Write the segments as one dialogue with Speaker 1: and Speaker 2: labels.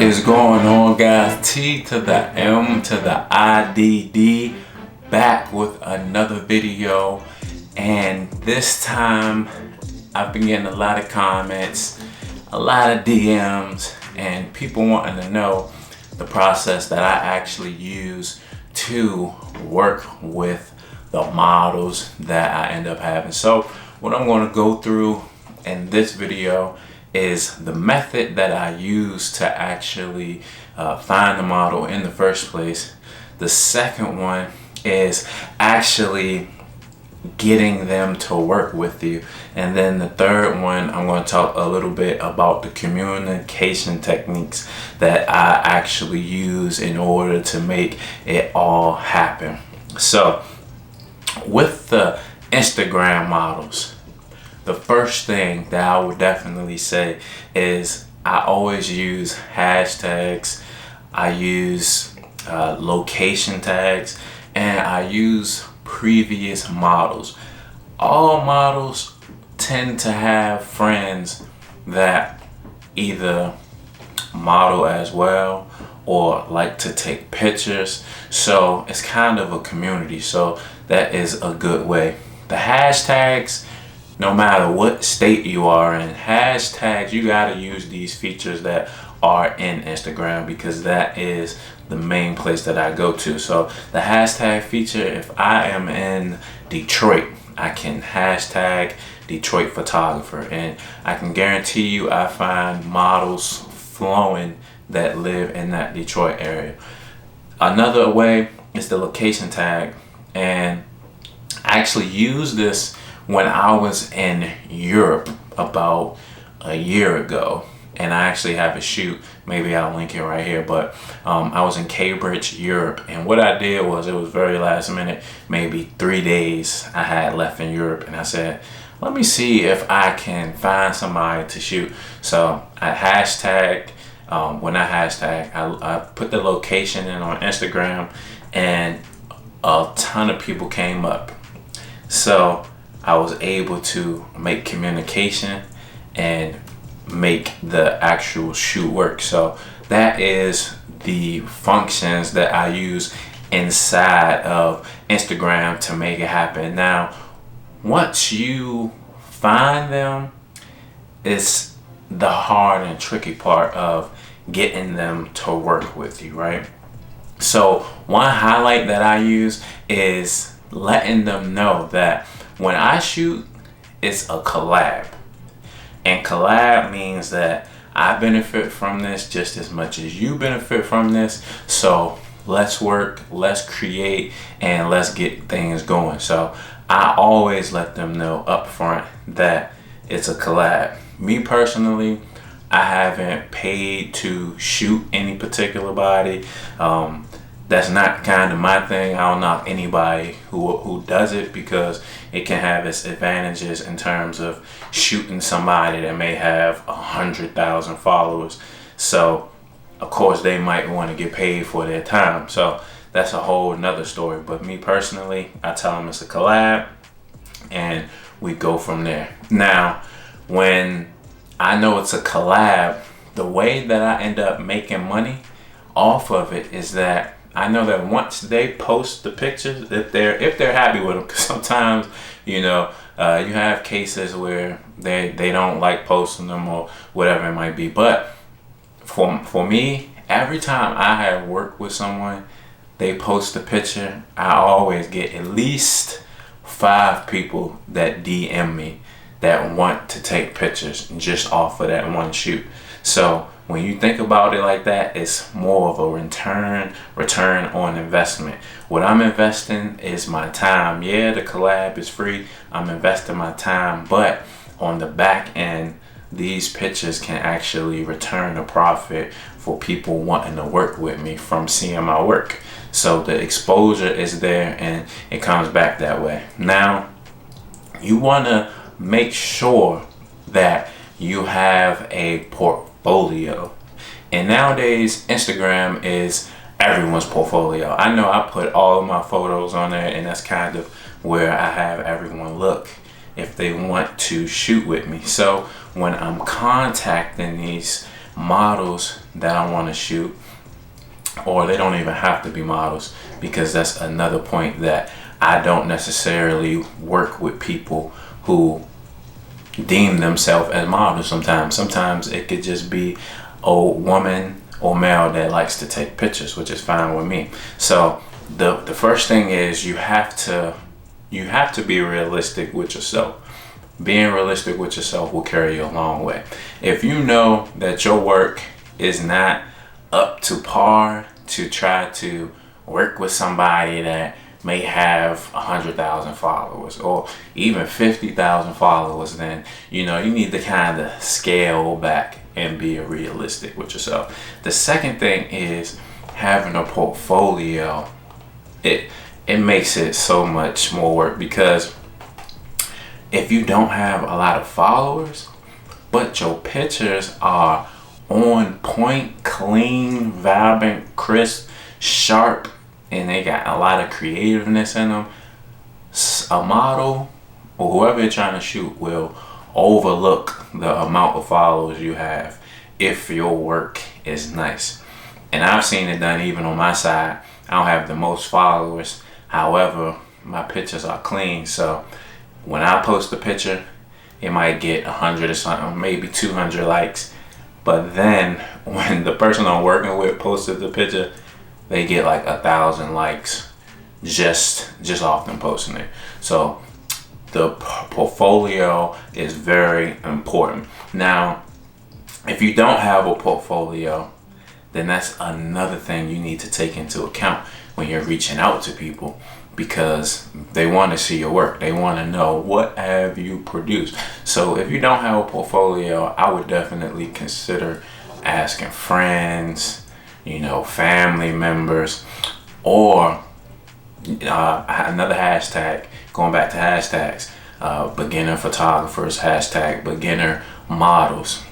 Speaker 1: What is going on, guys? T to the M to the IDD, back with another video, and this time I've been getting a lot of comments, a lot of DMs, and people wanting to know the process that I actually use to work with the models that I end up having. So what I'm going to go through in this video is the method that I use to actually find the model in the first place. The second one is actually getting them to work with you. And then the third one, I'm going to talk a little bit about the communication techniques that I actually use in order to make it all happen. So with the Instagram models, the first thing that I would definitely say is I always use hashtags, I use location tags, and I use previous models. All models tend to have friends that either model as well or like to take pictures, so it's kind of a community, so that is a good way. The hashtags, no matter what state you are in, hashtags, you got to use these features that are in Instagram, because that is the main place that I go to. So the hashtag feature, if I am in Detroit, I can hashtag Detroit photographer, and I can guarantee you I find models flowing that live in that Detroit area. Another way is the location tag, and I actually use this when I was in Europe about a year ago, and I actually have a shoot, maybe I'll link it right here, but I was in Cambridge, Europe, and what I did was, it was very last minute, maybe 3 days I had left in Europe, and I said, let me see if I can find somebody to shoot. So I hashtagged, I put the location in on Instagram, and a ton of people came up. So I was able to make communication and make the actual shoot work. So that is the functions that I use inside of Instagram to make it happen. Now, once you find them, it's the hard and tricky part of getting them to work with you, right? So one highlight that I use is letting them know that when I shoot, it's a collab. And collab means that I benefit from this just as much as you benefit from this. So let's work, let's create, and let's get things going. So I always let them know up front that it's a collab. Me personally, I haven't paid to shoot any particular body. That's not kind of my thing. I don't knock anybody who does it, because it can have its advantages in terms of shooting somebody that may have 100,000 followers. So of course they might want to get paid for their time. So that's a whole nother story. But me personally, I tell them it's a collab, and we go from there. Now, when I know it's a collab, the way that I end up making money off of it is that I know that once they post the pictures, if they're happy with them, because sometimes, you have cases where they don't like posting them or whatever it might be. But for me, every time I have worked with someone, they post a picture, I always get at least 5 people that DM me that want to take pictures just off of that one shoot. So when you think about it like that, it's more of a return on investment. What I'm investing is my time. Yeah, the collab is free. I'm investing my time, but on the back end, these pictures can actually return a profit for people wanting to work with me from seeing my work. So the exposure is there, and it comes back that way. Now, you want to make sure that you have a portfolio. And nowadays, Instagram is everyone's portfolio. I know I put all of my photos on there, and that's kind of where I have everyone look if they want to shoot with me. So when I'm contacting these models that I want to shoot, or they don't even have to be models, because that's another point, that I don't necessarily work with people who deem themselves as models. Sometimes it could just be a woman or male that likes to take pictures, which is fine with me. So the first thing is you have to be realistic with yourself. Being realistic with yourself will carry you a long way. If you know that your work is not up to par to try to work with somebody that may have 100,000 followers or even 50,000 followers, then you need to kind of scale back and be realistic with yourself. The second thing is having a portfolio. It makes it so much more work, because if you don't have a lot of followers, but your pictures are on point, clean, vibrant, crisp, sharp, and they got a lot of creativeness in them, a model or whoever you're trying to shoot will overlook the amount of followers you have if your work is nice. And I've seen it done even on my side. I don't have the most followers, however my pictures are clean. So when I post a picture, it might get 100 or something, maybe 200 likes. But then when the person I'm working with posted the picture, they get like 1,000 likes just off them posting it. So the portfolio is very important. Now, if you don't have a portfolio, then that's another thing you need to take into account when you're reaching out to people, because they want to see your work. They want to know, what have you produced? So if you don't have a portfolio, I would definitely consider asking friends, family members, or another hashtag, going back to hashtags, beginner photographers, hashtag beginner models.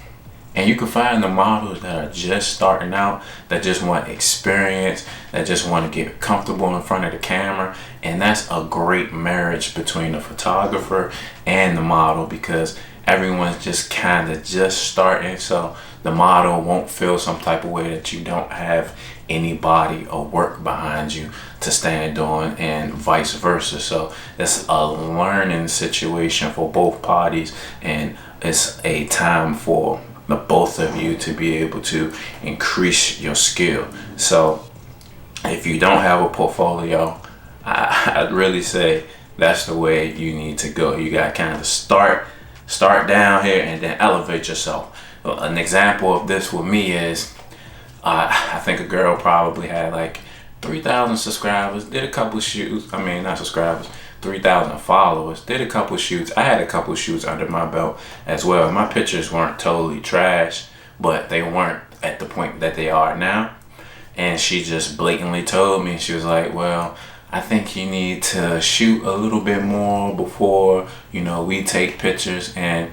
Speaker 1: And you can find the models that are just starting out, that just want experience, that just want to get comfortable in front of the camera. And that's a great marriage between the photographer and the model, because everyone's just kind of just starting. So the model won't feel some type of way that you don't have any body or work behind you to stand on, and vice versa. So it's a learning situation for both parties, and it's a time for the both of you to be able to increase your skill. So if you don't have a portfolio, I'd really say that's the way you need to go. You got to kind of start down here and then elevate yourself. An example of this with me is, I think a girl probably had like 3,000 subscribers, did a couple shoots. I mean, not subscribers, 3,000 followers, did a couple shoots. I had a couple shoots under my belt as well. My pictures weren't totally trash, but they weren't at the point that they are now. And she just blatantly told me, she was like, well, I think you need to shoot a little bit more before, we take pictures. And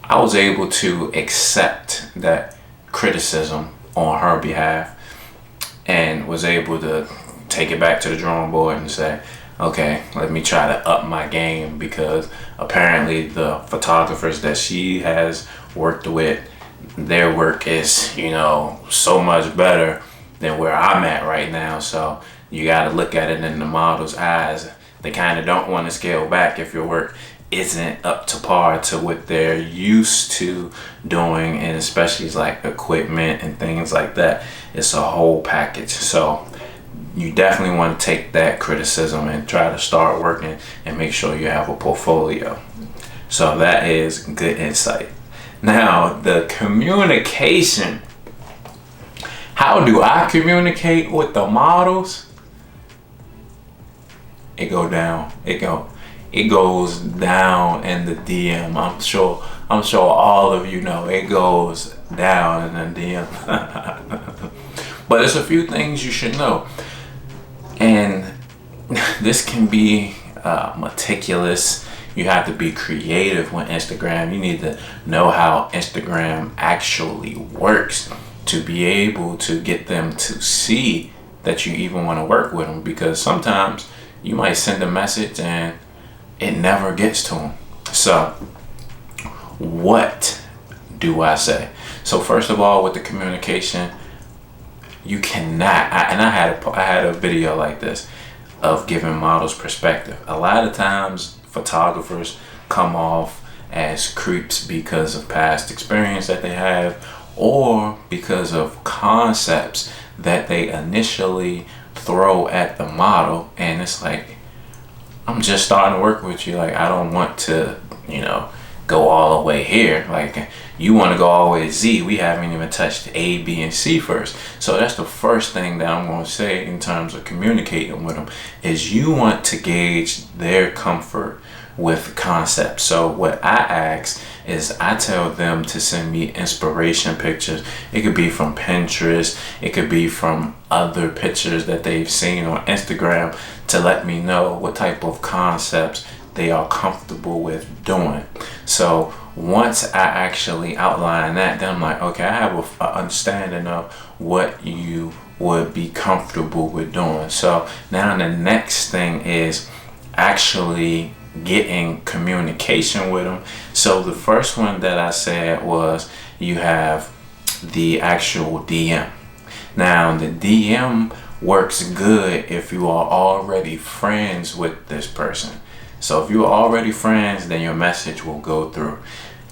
Speaker 1: I was able to accept that criticism on her behalf, and was able to take it back to the drawing board and say, okay, let me try to up my game, because apparently the photographers that she has worked with, their work is, so much better than where I'm at right now. So you got to look at it in the model's eyes. They kind of don't want to scale back if your work isn't up to par to what they're used to doing, and especially like equipment and things like that. It's a whole package. So you definitely want to take that criticism and try to start working and make sure you have a portfolio. So that is good insight. Now, the communication. How do I communicate with the models? It goes down in the DM. I'm sure all of you know it goes down in the DM. But there's a few things you should know. And this can be meticulous. You have to be creative with Instagram. You need to know how Instagram actually works to be able to get them to see that you even want to work with them, because sometimes you might send a message and it never gets to them. So what do I say? So first of all, with the communication, you cannot. I had a video like this of giving models perspective. A lot of times, photographers come off as creeps because of past experience that they have, or because of concepts that they initially throw at the model, and it's like, I'm just starting to work with you. Like, I don't want to, go all the way here. Like, you want to go all the way to Z. We haven't even touched A, B, and C first. So that's the first thing that I'm going to say in terms of communicating with them, is you want to gauge their comfort with concepts. So what I ask is, I tell them to send me inspiration pictures. It could be from Pinterest, it could be from other pictures that they've seen on Instagram, to let me know what type of concepts they are comfortable with doing. So once I actually outline that, then I'm like, okay, I have an understanding of what you would be comfortable with doing. So now the next thing is actually getting communication with them. So the first one that I said was, you have the actual DM. Now the DM works good if you are already friends with this person. So if you are already friends, then your message will go through.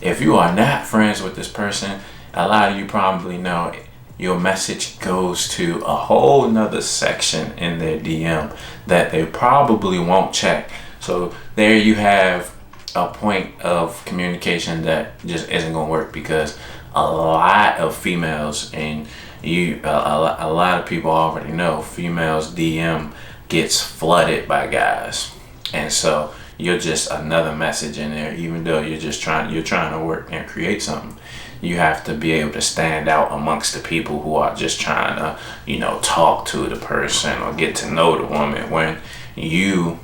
Speaker 1: If you are not friends with this person, a lot of you probably know your message goes to a whole nother section in their DM that they probably won't check. So there you have a point of communication that just isn't going to work, because a lot of females, and a lot of people already know, females DM gets flooded by guys, and so you're just another message in there. Even though you're trying to work and create something, you have to be able to stand out amongst the people who are just trying to talk to the person or get to know the woman, when you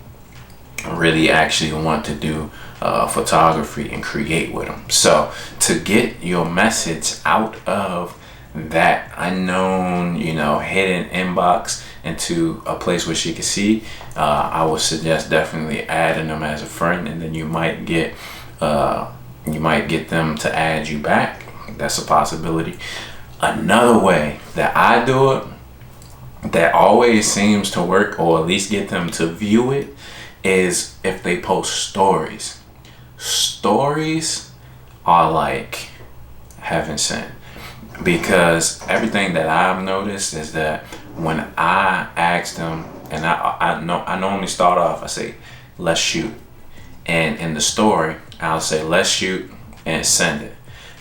Speaker 1: really actually want to do photography and create with them. So to get your message out of that unknown, hidden inbox into a place where she can see, I would suggest definitely adding them as a friend, and then you might get them to add you back. That's a possibility. Another way that I do it, that always seems to work, or at least get them to view it, is if they post stories. Stories are like heaven sent, because everything that I've noticed is that when I ask them, and I normally start off, I say, let's shoot, and in the story I'll say, let's shoot, and send it.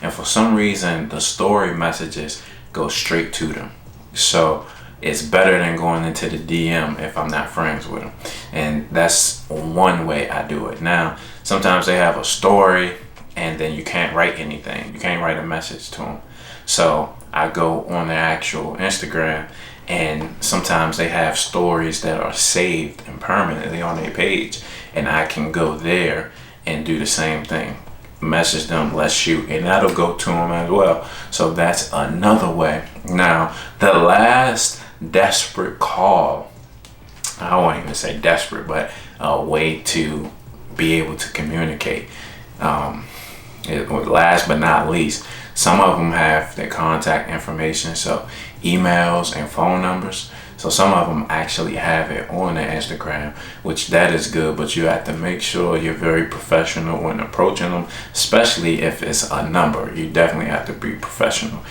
Speaker 1: And for some reason, the story messages go straight to them. So it's better than going into the DM if I'm not friends with them. And that's one way I do it. Now, sometimes they have a story and then you can't write anything. You can't write a message to them. So I go on their actual Instagram, and sometimes they have stories that are saved and permanently on their page, and I can go there and do the same thing. Message them, let's shoot, and that'll go to them as well. So that's another way. Now, the last desperate call, I won't even say desperate, but a way to be able to communicate. Last but not least, some of them have their contact information, so emails and phone numbers. So some of them actually have it on their Instagram, which that is good, but you have to make sure you're very professional when approaching them, especially if it's a number. You definitely have to be professional.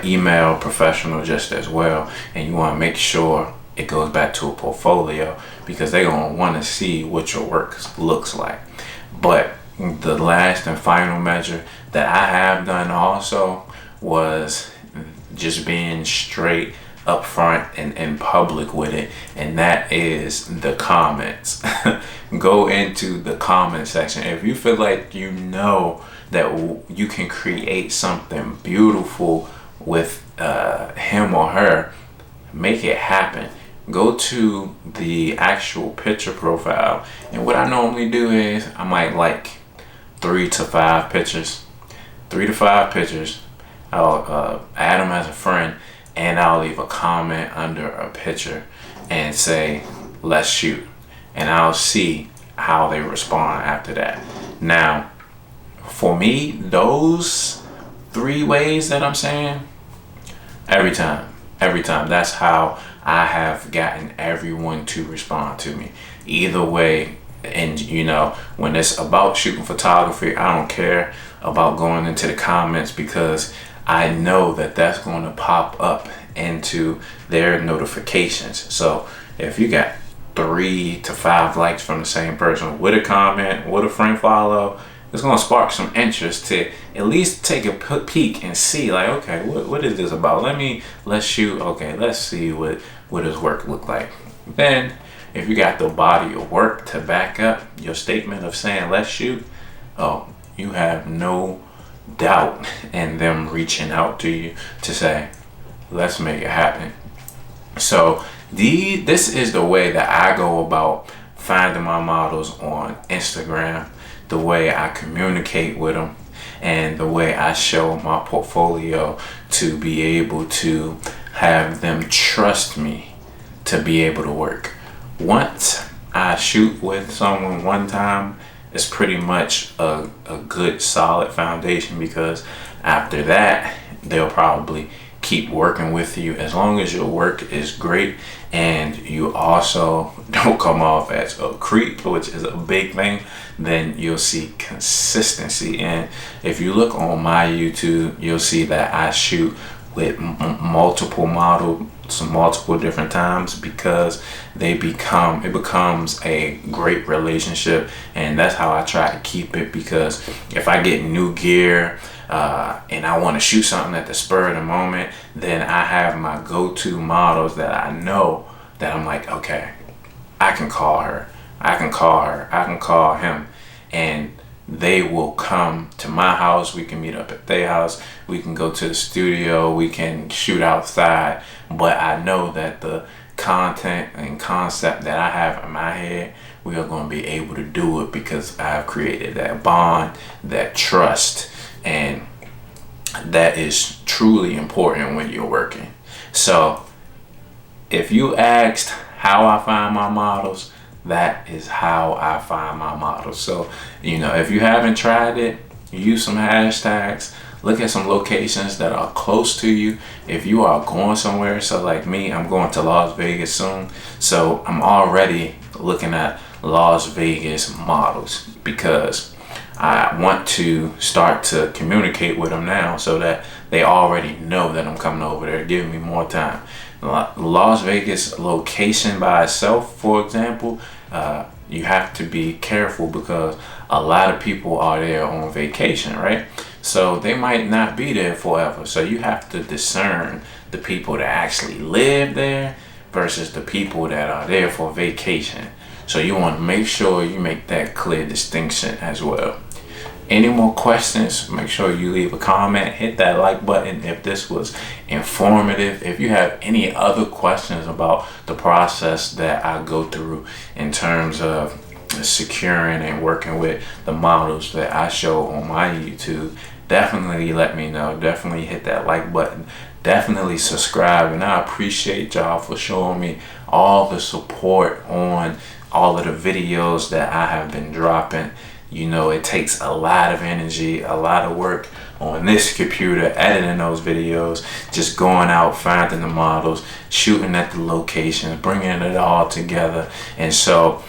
Speaker 1: Email professional just as well, and you want to make sure it goes back to a portfolio, because they're going to want to see what your work looks like. But the last and final measure that I have done also was just being straight up front and in public with it, and that is the comments. Go into the comment section. If you feel like that you can create something beautiful with him or her, make it happen. Go to the actual picture profile, and what I normally do is I might like 3 to 5 pictures. I'll add them as a friend, and I'll leave a comment under a picture and say, let's shoot, and I'll see how they respond after that. Now, for me, those 3 ways that I'm saying, every time. That's how I have gotten everyone to respond to me. Either way, and when it's about shooting photography, I don't care about going into the comments, because I know that that's going to pop up into their notifications. So if you got 3 to 5 likes from the same person with a comment, with a friend follow, it's going to spark some interest to at least take a peek and see, like, okay, what is this about? Let's shoot. Okay, let's see what his work look like. Then if you got the body of work to back up your statement of saying let's shoot, oh, you have no doubt in them reaching out to you to say let's make it happen. So this is the way that I go about finding my models on Instagram, the way I communicate with them, and the way I show my portfolio to be able to have them trust me to be able to work. Once I shoot with someone one time, it's pretty much a good solid foundation, because after that they'll probably keep working with you as long as your work is great and you also don't come off as a creep, which is a big thing. Then you'll see consistency. And if you look on my YouTube, you'll see that I shoot with multiple models multiple different times, because it becomes a great relationship, and that's how I try to keep it. Because if I get new gear and I want to shoot something at the spur of the moment, then I have my go-to models that I know that I'm like, okay, I can call her, I can call him, and they will come to my house. We can meet up at their house, we can go to the studio, we can shoot outside. But I know that the content and concept that I have in my head, we are going to be able to do it, because I've created that bond, that trust, and that is truly important when you're working. So if you asked how I find my models, that is how I find my models. So if you haven't tried it, use some hashtags, look at some locations that are close to you. If you are going somewhere, so like me, I'm going to Las Vegas soon, so I'm already looking at Las Vegas models, because I want to start to communicate with them now, so that they already know that I'm coming over there, giving me more time. Las Vegas location by itself, for example, you have to be careful, because a lot of people are there on vacation, right? So they might not be there forever. So you have to discern the people that actually live there versus the people that are there for vacation. So you want to make sure you make that clear distinction as well. Any more questions, make sure you leave a comment, hit that like button if this was informative. If you have any other questions about the process that I go through in terms of securing and working with the models that I show on my YouTube, definitely let me know. Definitely hit that like button. Definitely subscribe. And I appreciate y'all for showing me all the support on all of the videos that I have been dropping. It takes a lot of energy, a lot of work on this computer, editing those videos, just going out, finding the models, shooting at the locations, bringing it all together. And so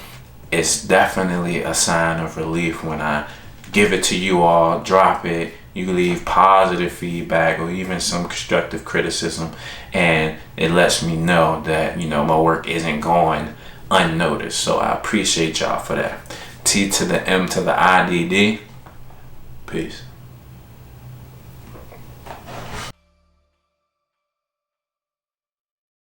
Speaker 1: it's definitely a sign of relief when I give it to you all, drop it, you leave positive feedback or even some constructive criticism, and it lets me know that my work isn't going unnoticed. So I appreciate y'all for that. T to the M to the IDD. Peace.